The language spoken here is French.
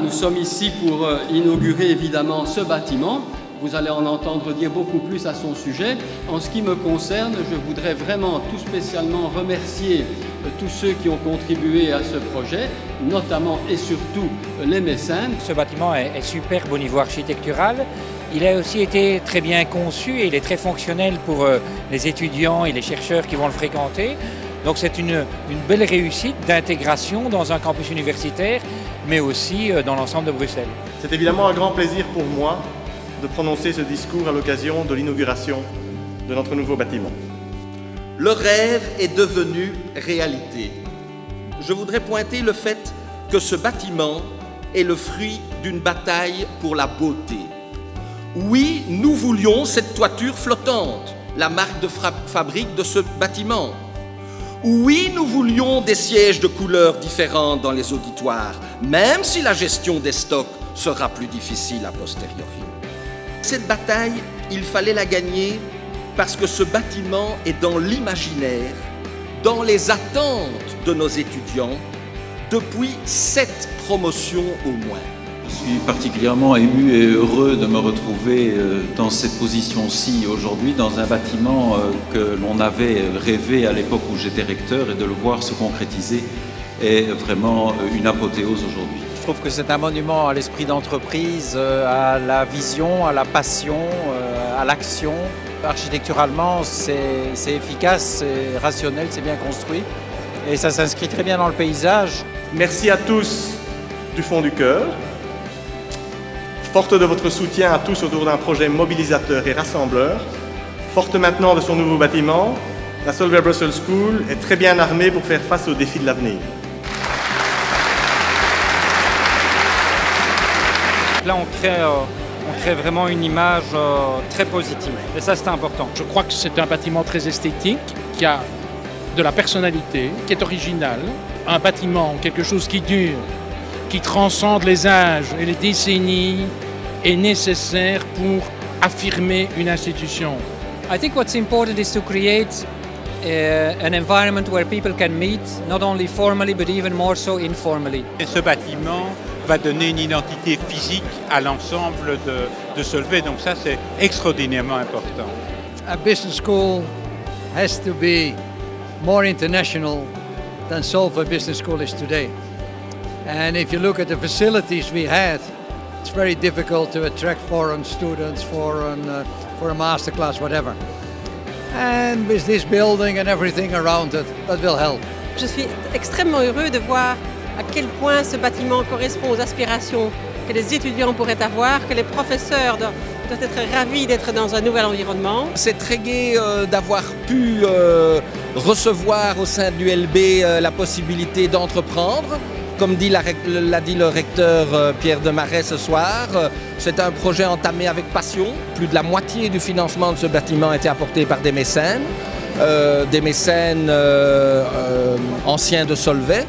nous sommes ici pour inaugurer évidemment ce bâtiment. Vous allez en entendre dire beaucoup plus à son sujet. En ce qui me concerne, je voudrais vraiment tout spécialement remercier tous ceux qui ont contribué à ce projet, notamment et surtout les mécènes. Ce bâtiment est superbe au niveau architectural. Il a aussi été très bien conçu et il est très fonctionnel pour les étudiants et les chercheurs qui vont le fréquenter. Donc c'est une belle réussite d'intégration dans un campus universitaire, mais aussi dans l'ensemble de Bruxelles. C'est évidemment un grand plaisir pour moi de prononcer ce discours à l'occasion de l'inauguration de notre nouveau bâtiment. Le rêve est devenu réalité. Je voudrais pointer le fait que ce bâtiment est le fruit d'une bataille pour la beauté. Oui, nous voulions cette toiture flottante, la marque de fabrique de ce bâtiment. Oui, nous voulions des sièges de couleurs différentes dans les auditoires, même si la gestion des stocks sera plus difficile a posteriori. Cette bataille, il fallait la gagner parce que ce bâtiment est dans l'imaginaire, dans les attentes de nos étudiants, depuis 7 promotions au moins. Je suis particulièrement ému et heureux de me retrouver dans cette position-ci aujourd'hui, dans un bâtiment que l'on avait rêvé à l'époque où j'étais recteur, et de le voir se concrétiser est vraiment une apothéose aujourd'hui. Je trouve que c'est un monument à l'esprit d'entreprise, à la vision, à la passion, à l'action. Architecturalement, c'est efficace, c'est rationnel, c'est bien construit et ça s'inscrit très bien dans le paysage. Merci à tous du fond du cœur. Forte de votre soutien à tous autour d'un projet mobilisateur et rassembleur, forte maintenant de son nouveau bâtiment, la Solvay Brussels School est très bien armée pour faire face aux défis de l'avenir. Là, on crée vraiment une image très positive. Et ça, c'est important. Je crois que c'est un bâtiment très esthétique, qui a de la personnalité, qui est original. Un bâtiment, quelque chose qui dure, qui transcende les âges et les décennies, est nécessaire pour affirmer une institution. I think what's important is to create an environment where people can meet, not only formally but even more so informally. Et ce bâtiment va donner une identité physique à l'ensemble de Solvay, donc ça c'est extraordinairement important. A business school has to be more international than Solvay Business School is today. And if you look at the facilities we had, it's very difficult to attract foreign students for a masterclass, whatever. And with this building and everything around it, that will help. Je suis extrêmement heureux de voir à quel point ce bâtiment correspond aux aspirations que les étudiants pourraient avoir, que les professeurs doivent être ravis d'être dans un nouvel environnement. C'est très gai d'avoir pu recevoir au sein de l'ULB la possibilité d'entreprendre. Comme l'a dit le recteur Pierre Demaret ce soir, c'est un projet entamé avec passion. Plus de la moitié du financement de ce bâtiment a été apporté par des mécènes anciens de Solvay.